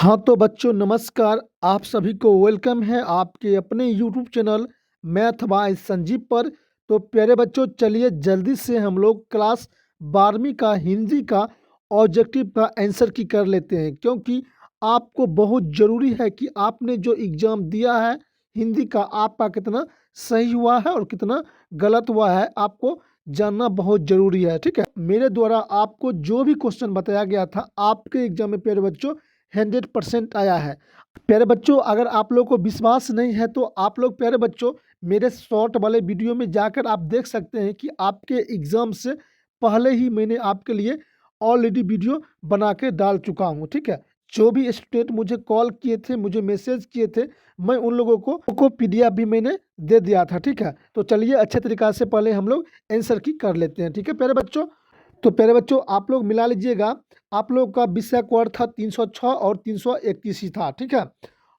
हाँ, तो बच्चों नमस्कार, आप सभी को वेलकम है आपके अपने YouTube channel math bye Sanjeev पर। तो प्यारे बच्चों चलिए जल्दी से हम लोग क्लास 12वीं का हिंदी का ऑब्जेक्टिव का आंसर की कर लेते हैं, क्योंकि आपको बहुत ज़रूरी है कि आपने जो एग्ज़ाम दिया है हिंदी का आपका कितना सही हुआ है और कितना गलत हुआ है, आपको जानना बहुत ज़रूरी है। ठीक है, मेरे द्वारा आपको जो भी क्वेश्चन बताया गया था आपके एग्जाम में प्यारे बच्चों 100% आया है। प्यारे बच्चों अगर आप लोग को विश्वास नहीं है तो आप लोग प्यारे बच्चों मेरे शॉर्ट वाले वीडियो में जाकर आप देख सकते हैं कि आपके एग्ज़ाम से पहले ही मैंने आपके लिए ऑलरेडी वीडियो बना के डाल चुका हूँ। ठीक है, जो भी स्टूडेंट मुझे कॉल किए थे, मुझे मैसेज किए थे, मैं उन लोगों को पीडीएफ भी मैंने दे दिया था। ठीक है, तो चलिए अच्छे तरीक़ा से पहले हम लोग आंसर की कर लेते हैं। ठीक है प्यारे बच्चों, तो प्यारे बच्चों आप लोग मिला लीजिएगा, आप लोग का विषय कोड था 306 और 331 ही था। ठीक है,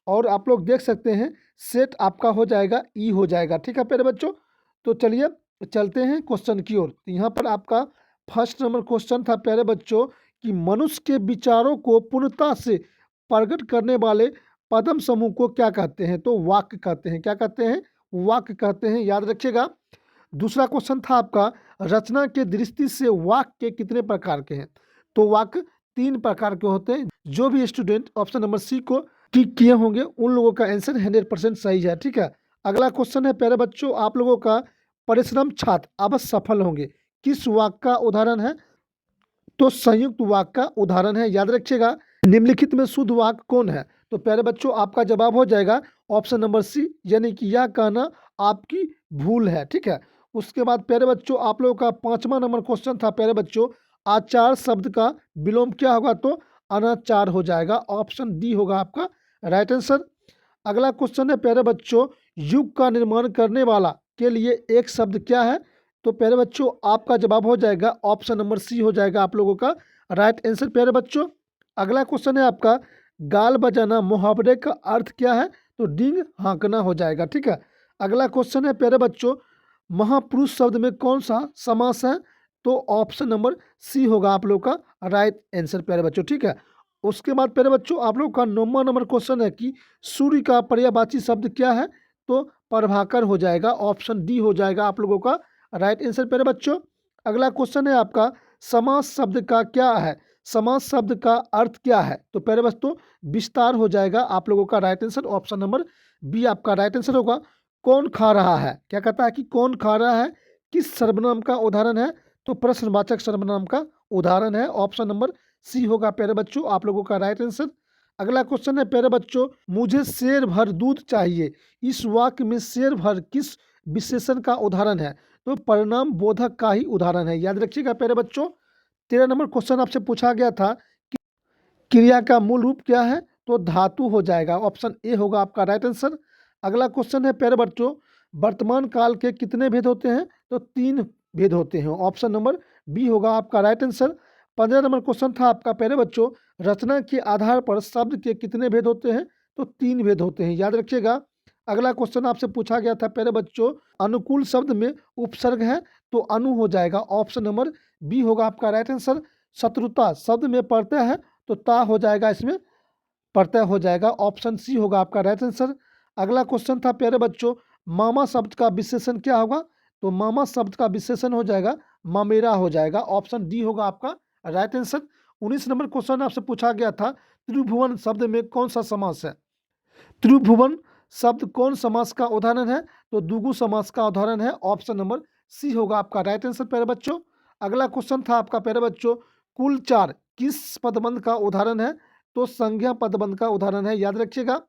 और आप लोग देख सकते हैं सेट आपका हो जाएगा ई हो जाएगा। ठीक है प्यारे बच्चों, तो चलिए चलते हैं क्वेश्चन की ओर। तो यहाँ पर आपका फर्स्ट नंबर क्वेश्चन था प्यारे बच्चों कि मनुष्य के विचारों को पूर्णता से प्रकट करने वाले पदम समूह को क्या कहते हैं? तो वाक्य कहते हैं। क्या कहते हैं? वाक्य कहते हैं, याद रखिएगा। दूसरा क्वेश्चन था आपका रचना के दृष्टि से वाक्य कितने प्रकार के हैं? तो वाक्य 3 प्रकार के होते हैं। जो भी स्टूडेंट ऑप्शन नंबर सी को टिक किए होंगे उन लोगों का आंसर 100% सही है। ठीक है, अगला क्वेश्चन है प्यारे बच्चों आप लोगों का परिश्रम छात्र अवश्य सफल होंगे किस वाक्य का उदाहरण है? तो संयुक्त वाक्य का उदाहरण है, याद रखिएगा। निम्नलिखित में शुद्ध वाक्य कौन है? तो प्यारे बच्चों आपका जवाब हो जाएगा ऑप्शन नंबर सी, यानी कि यह कहना आपकी भूल है। ठीक है, उसके बाद प्यारे बच्चों आप लोगों का 5वां नंबर क्वेश्चन था प्यारे बच्चों आचार शब्द का विलोम क्या होगा? तो अनाचार हो जाएगा, ऑप्शन डी होगा आपका राइट आंसर। अगला क्वेश्चन है प्यारे बच्चों युग का निर्माण करने वाला के लिए एक शब्द क्या है? तो प्यारे बच्चों आपका जवाब हो जाएगा ऑप्शन नंबर सी हो जाएगा आप लोगों का राइट आंसर प्यारे बच्चों। अगला क्वेश्चन है आपका गाल बजाना मुहावरे का अर्थ क्या है? तो डींग हाँकना हो जाएगा। ठीक है, अगला क्वेश्चन है प्यारे बच्चों महापुरुष शब्द में कौन सा समास है? तो ऑप्शन नंबर सी होगा आप लोग का राइट आंसर प्यारे बच्चों। ठीक है, उसके बाद प्यारे बच्चों आप लोग का 9वां नंबर क्वेश्चन है कि सूर्य का पर्यायवाची शब्द क्या है? तो प्रभाकर हो जाएगा, ऑप्शन डी हो जाएगा आप लोगों का राइट आंसर प्यारे बच्चों। अगला क्वेश्चन है आपका समास शब्द का क्या है? समास शब्द का अर्थ क्या है? तो प्यारे बच्चों विस्तार हो जाएगा आप लोगों का right answer, option number B आपका राइट आंसर होगा। कौन खा रहा है? क्या कहता है कि कौन खा रहा है किस सर्वनाम का उदाहरण है? तो प्रश्नवाचक सर्वनाम का उदाहरण है, ऑप्शन नंबर सी होगा प्यारे बच्चों आप लोगों का राइट आंसर। अगला क्वेश्चन है प्यारे बच्चों मुझे शेर भर दूध चाहिए इस वाक्य में शेर भर किस विशेषण का उदाहरण है? तो परिणाम बोधक का ही उदाहरण है, याद रखिएगा प्यारे बच्चों। 13 नंबर क्वेश्चन आपसे पूछा गया था कि क्रिया का मूल रूप क्या है? तो धातु हो जाएगा, ऑप्शन ए होगा आपका राइट आंसर। अगला क्वेश्चन है प्यारे बच्चों वर्तमान काल के कितने भेद होते हैं? तो 3 भेद होते हैं, ऑप्शन नंबर बी होगा आपका राइट आंसर। 15 नंबर क्वेश्चन था आपका प्यारे बच्चों रचना के आधार पर शब्द के कितने भेद होते हैं? तो 3 भेद होते हैं, याद रखिएगा। अगला क्वेश्चन आपसे पूछा गया था प्यारे बच्चों अनुकूल शब्द में उपसर्ग है? तो अनु हो जाएगा, ऑप्शन नंबर बी होगा आपका राइट आंसर। शत्रुता शब्द में प्रत्यय है? तो ता हो जाएगा, इसमें प्रत्यय हो जाएगा, ऑप्शन सी होगा आपका राइट आंसर। अगला क्वेश्चन था प्यारे बच्चों मामा शब्द का विशेषण क्या होगा? तो मामा शब्द का विशेषण हो जाएगा मामेरा हो जाएगा, ऑप्शन डी होगा आपका राइट आंसर। 19 नंबर क्वेश्चन आपसे पूछा गया था त्रिभुवन शब्द में कौन सा समास है? त्रिभुवन शब्द कौन समास का उदाहरण है? तो द्विगु समास का उदाहरण है, ऑप्शन नंबर सी होगा आपका राइट आंसर प्यारे बच्चों। अगला क्वेश्चन था आपका प्यारे बच्चों कुल 4 किस पदबंध का उदाहरण है? तो संज्ञा पदबंध का उदाहरण है, याद रखिएगा,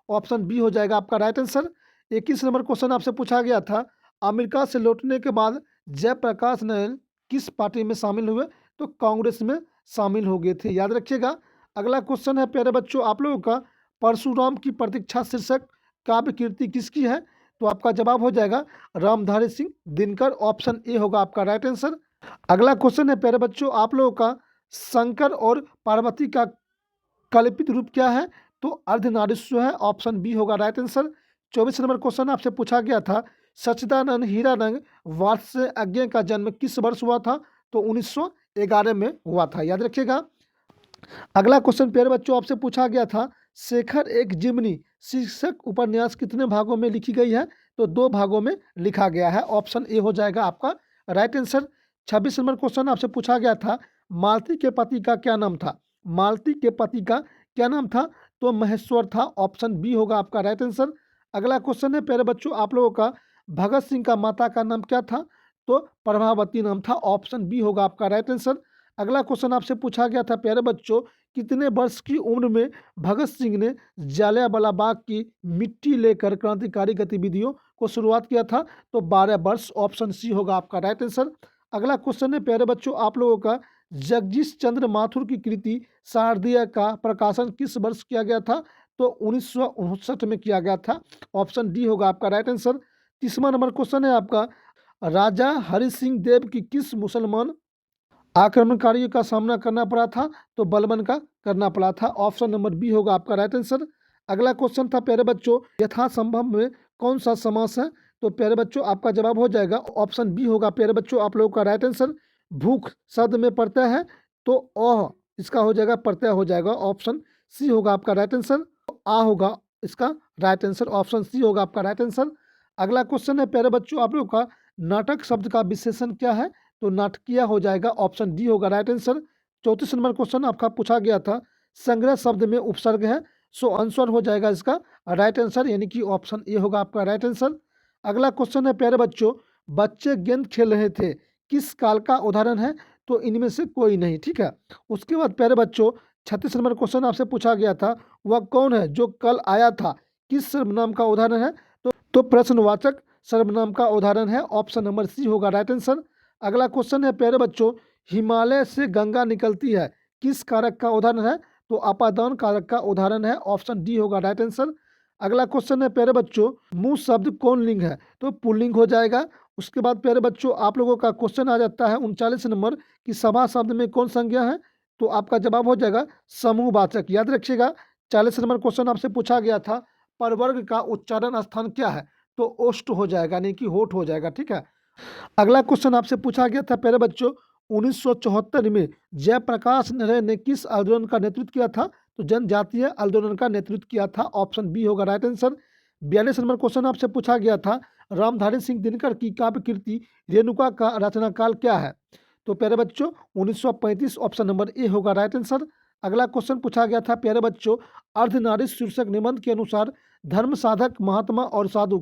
ऑप्शन बी हो जाएगा आपका राइट आंसर। 21 नंबर क्वेश्चन आपसे पूछा गया था अमेरिका से लौटने के बाद जयप्रकाश नारायण किस पार्टी में शामिल हुए? तो कांग्रेस में शामिल हो गए थे, याद रखिएगा। अगला क्वेश्चन है प्यारे बच्चों आप लोगों का परशुराम की प्रतीक्षा शीर्षक काव्य कीर्ति किसकी है? तो आपका जवाब हो जाएगा रामधारी सिंह दिनकर, ऑप्शन ए होगा आपका राइट आंसर। अगला क्वेश्चन है प्यारे बच्चों आप लोगों का शंकर और पार्वती का कल्पित रूप क्या है? तो अर्धनारीश्वर है, ऑप्शन बी होगा राइट आंसर। 24 नंबर क्वेश्चन आपसे पूछा गया था सच्चिदानंद हीरानंद वात्स्य यज्ञ का जन्म किस वर्ष हुआ था? तो 1911 में हुआ था, याद रखिएगा। अगला क्वेश्चन प्यारे बच्चों आपसे पूछा गया था, शेखर एक जिमनी शीर्षक उपन्यास कितने भागों में लिखी गई है? तो 2 भागों में लिखा गया है। ऑप्शन ए हो जाएगा आपका राइट आंसर। 26 नंबर क्वेश्चन आपसे पूछा गया था, मालती के पति का क्या नाम था? मालती के पति का क्या नाम था? तो महेश्वर था। ऑप्शन बी होगा आपका राइट आंसर। अगला क्वेश्चन है प्यारे बच्चों आप लोगों का, भगत सिंह का माता का नाम क्या था? तो प्रभावती नाम था। ऑप्शन बी होगा आपका राइट आंसर। अगला क्वेश्चन आपसे पूछा गया था प्यारे बच्चों, कितने वर्ष की उम्र में भगत सिंह ने जालियांवाला बाग की मिट्टी लेकर क्रांतिकारी गतिविधियों को शुरुआत किया था? तो 12 वर्ष। ऑप्शन सी होगा आपका राइट आंसर। अगला क्वेश्चन है प्यारे बच्चों आप लोगों का, जगदीश चंद्र माथुर की कृति शारदीय का प्रकाशन किस वर्ष किया गया था? तो 1959 में किया गया था। ऑप्शन डी होगा आपका राइट आंसर। 30वां नंबर क्वेश्चन है आपका, राजा हरि सिंह देव की किस मुसलमान आक्रमणकारियों का सामना करना पड़ा था? तो बलबन का करना पड़ा था। ऑप्शन नंबर बी होगा आपका राइट आंसर। अगला क्वेश्चन था प्यारे बच्चों, यथासंभव में कौन सा समास है? तो प्यारे बच्चों आपका जवाब हो जाएगा ऑप्शन बी होगा प्यारे बच्चों आप लोगों का राइट आंसर। भूख शब्द में प्रत्यय है तो अ इसका हो जाएगा प्रत्यय हो जाएगा। ऑप्शन सी होगा आपका राइट आंसर। आ होगा इसका राइट आंसर। ऑप्शन सी होगा आपका राइट आंसर। अगला क्वेश्चन है प्यारे बच्चों आप लोगों का, नाटक शब्द का विशेषण क्या है? तो नाटकीय हो जाएगा। ऑप्शन डी होगा राइट आंसर। 34 नंबर क्वेश्चन आपका पूछा गया था, संग्रह शब्द में उपसर्ग है, सो आंसर हो जाएगा इसका राइट आंसर, यानी कि ऑप्शन ए होगा आपका राइट आंसर। अगला क्वेश्चन है प्यारे बच्चों, बच्चे गेंद खेल रहे थे किस काल का उदाहरण है? तो इनमें से कोई नहीं। ठीक है। उसके बाद प्यारे बच्चों 36 नंबर क्वेश्चन आपसे पूछा गया था, वह कौन है जो कल आया था किस सर्वनाम का उदाहरण है? तो प्रश्नवाचक सर्वनाम का उदाहरण है। ऑप्शन नंबर सी होगा राइट आंसर। अगला क्वेश्चन है प्यारे बच्चों, हिमालय से गंगा निकलती है किस कारक का उदाहरण है? तो अपादान कारक का उदाहरण है। ऑप्शन डी होगा राइट आंसर। अगला क्वेश्चन है प्यारे बच्चों, मुंह शब्द कौन लिंग है? तो पुल्लिंग हो जाएगा। उसके बाद प्यारे बच्चों आप लोगों का क्वेश्चन आ जाता है 39 नंबर कि सभा शब्द में कौन संज्ञा है? तो आपका जवाब हो जाएगा समूहवाचक। याद रखिएगा। 40 नंबर क्वेश्चन आपसे पूछा गया था, परवर्ग का उच्चारण स्थान क्या है? तो ओष्ठ हो जाएगा, नहीं कि होठ हो जाएगा। ठीक है। अगला क्वेश्चन आपसे पूछा गया था प्यारे बच्चों, 1974 में जयप्रकाश नारायण ने किस आंदोलन का नेतृत्व किया था? तो जनजातीय आंदोलन का नेतृत्व किया था। ऑप्शन बी होगा राइट आंसर। 42 नंबर क्वेश्चन आपसे पूछा गया था, रामधारी सिंह दिनकर की काव्य कृति रेणुका का रचना काल क्या है? तो प्यारे बच्चों 1935। ऑप्शन नंबर ए होगा राइट आंसर। अगला क्वेश्चन पूछा गया था प्यारे बच्चों, अर्धनारीश्वर शीर्षक निबंध के अनुसार धर्म साधक महात्मा और साधु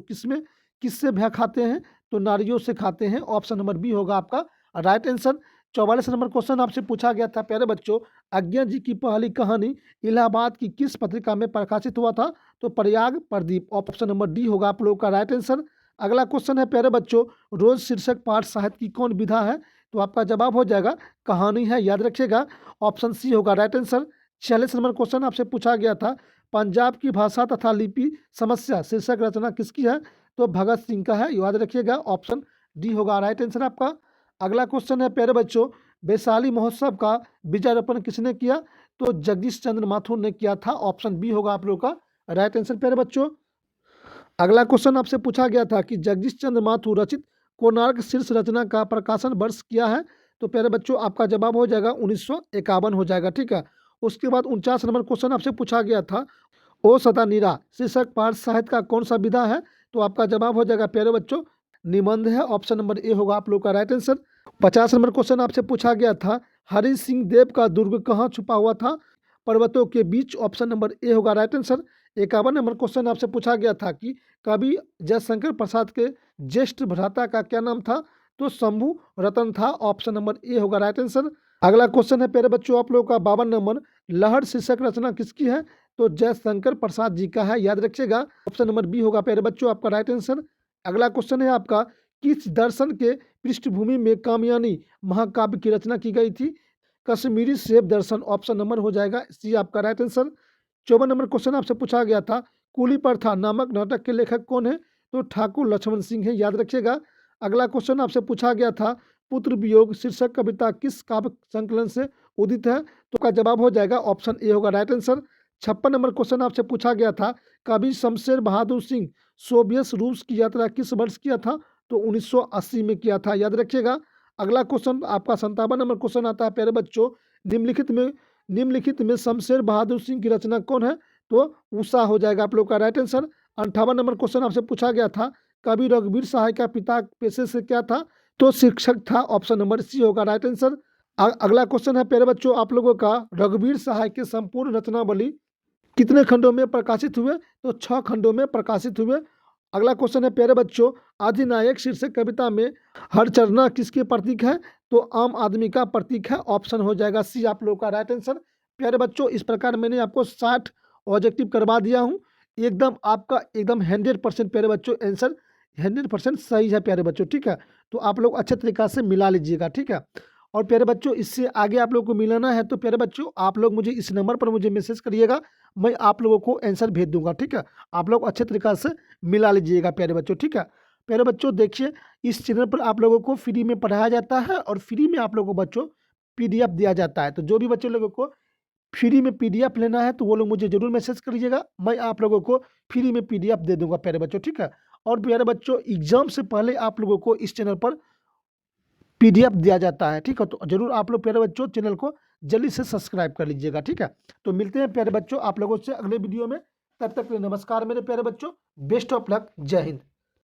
किससे भय खाते हैं? तो नारियों से खाते हैं। ऑप्शन नंबर बी होगा आपका राइट आंसर। 44 नंबर क्वेश्चन आपसे पूछा गया था प्यारे बच्चों, अज्ञा जी की पहली कहानी इलाहाबाद की किस पत्रिका में प्रकाशित हुआ था? तो Prayag Pradeep. Option number D होगा आप लोगों का राइट आंसर। अगला क्वेश्चन है प्यारे बच्चों, रोज शीर्षक पाठ साहित्य की कौन विधा है? तो आपका जवाब हो जाएगा कहानी है। याद रखिएगा। ऑप्शन सी होगा राइट आंसर। 46 नंबर क्वेश्चन आपसे पूछा गया था, पंजाब की भाषा तथा लिपि समस्या शीर्षक रचना किसकी है? तो भगत सिंह का है। याद रखिएगा। ऑप्शन डी होगा राइट आंसर आपका। अगला क्वेश्चन है प्यारे बच्चों, वैशाली महोत्सव का बीजारोपण किसने किया? तो जगदीश चंद्र माथुर ने किया था। ऑप्शन बी होगा आप लोगों का राइट आंसर प्यारे बच्चों। अगला क्वेश्चन आपसे पूछा गया था कि जगदीश चंद्र माथुर रचित कोणार्क शीर्ष रचना का प्रकाशन वर्ष किया है? तो प्यारे बच्चों आपका जवाब हो जाएगा 1951 हो जाएगा। ठीक है। उसके बाद 49 नंबर क्वेश्चन आपसे पूछा गया था, ओ सदा नीरा शीर्षक पाठ साहित्य का कौन सा विधा है? तो आपका जवाब हो जाएगा प्यारे बच्चों निबंध है। ऑप्शन नंबर ए होगा आप लोग का राइट आंसर। 50 नंबर क्वेश्चन आपसे पूछा गया था, हरि सिंह देव का दुर्ग कहाँ छुपा हुआ था? पर्वतों के बीच। ऑप्शन नंबर ए होगा राइट आंसर। 51 नंबर क्वेश्चन आपसे पूछा गया था कि कवि जयशंकर प्रसाद के ज्येष्ठ भ्राता का क्या नाम था? तो शंभू रतन था। ऑप्शन नंबर ए होगा राइट आंसर। अगला क्वेश्चन है प्यारे बच्चों आप लोगों का 52 नंबर, लहर शीर्षक रचना किसकी है? तो जयशंकर प्रसाद जी का है। याद रखिएगा। ऑप्शन नंबर बी होगा प्यारे बच्चों आपका राइट आंसर। अगला क्वेश्चन है आपका, किस दर्शन के पृष्ठभूमि में कामयानी महाकाव्य की रचना की गई थी? कश्मीरी सेब दर्शन। ऑप्शन नंबर हो जाएगा सी आपका राइट आंसर। 54 नंबर क्वेश्चन आपसे पूछा गया था, कूली प्रथा नामक नाटक के लेखक कौन है? तो ठाकुर लक्ष्मण सिंह है। याद रखिएगा। अगला क्वेश्चन आपसे पूछा गया था, पुत्र वियोग शीर्षक कविता किस काव्य संकलन से उदित है? तो का जवाब हो जाएगा ऑप्शन ए होगा राइट आंसर। 56 नंबर क्वेश्चन आपसे पूछा गया था, कवि शमशेर बहादुर सिंह सोवियत रूस की यात्रा किस वर्ष किया था? तो 1980 में किया था। याद रखिएगा। अगला क्वेश्चन आपका 57 नंबर क्वेश्चन आता है प्यारे बच्चों, निम्नलिखित में निम्नलिखित में शमशेर बहादुर सिंह की रचना कौन है? तो उषा हो जाएगा आप लोग का राइट आंसर। 58 नंबर क्वेश्चन आपसे पूछा गया था, कवि रघुवीर सहाय का पिता पेशे से क्या था? तो शिक्षक था। ऑप्शन नंबर सी होगा राइट आंसर। अगला क्वेश्चन है प्यारे बच्चों आप लोगों का, रघुवीर सहाय के संपूर्ण रचनावली कितने खंडों में प्रकाशित हुए? तो 6 खंडों में प्रकाशित हुए। अगला क्वेश्चन है प्यारे बच्चों, अधिनायक शीर्षक कविता में हरचरना किसके प्रतीक है? तो आम आदमी का प्रतीक है। ऑप्शन हो जाएगा सी आप लोगों का राइट आंसर। प्यारे बच्चों इस प्रकार मैंने आपको 60 ऑब्जेक्टिव करवा दिया हूँ। एकदम आपका एकदम 100% प्यारे बच्चों आंसर 100% सही है प्यारे बच्चों, ठीक है। तो आप लोग अच्छे तरीका से मिला लीजिएगा, ठीक है। और प्यारे बच्चों इससे आगे आप लोगों को मिलाना है तो प्यारे बच्चों आप लोग मुझे इस नंबर पर मुझे मैसेज करिएगा, मैं आप लोगों को आंसर भेज दूंगा, ठीक है। आप लोग अच्छे तरीका से मिला लीजिएगा प्यारे बच्चों, ठीक है। प्यारे बच्चों देखिए इस चैनल पर आप लोगों को फ्री में पढ़ाया जाता है और फ्री में आप लोगों को बच्चों पीडीएफ दिया जाता है। तो जो भी बच्चे लोगों को फ्री में पीडीएफ लेना है तो वो लोग मुझे जरूर मैसेज करिएगा, मैं आप लोगों को फ्री में पीडीएफ दे दूंगा प्यारे बच्चों, ठीक है। और प्यारे बच्चों एग्जाम से पहले आप लोगों को इस चैनल पर पीडीएफ दिया जाता है, ठीक है। तो जरूर आप लोग प्यारे बच्चों चैनल को जल्दी से सब्सक्राइब कर लीजिएगा, ठीक है। तो मिलते हैं प्यारे बच्चों आप लोगों से अगले वीडियो में, तब तक के लिए नमस्कार मेरे प्यारे बच्चों, बेस्ट ऑफ लक, जय हिंद।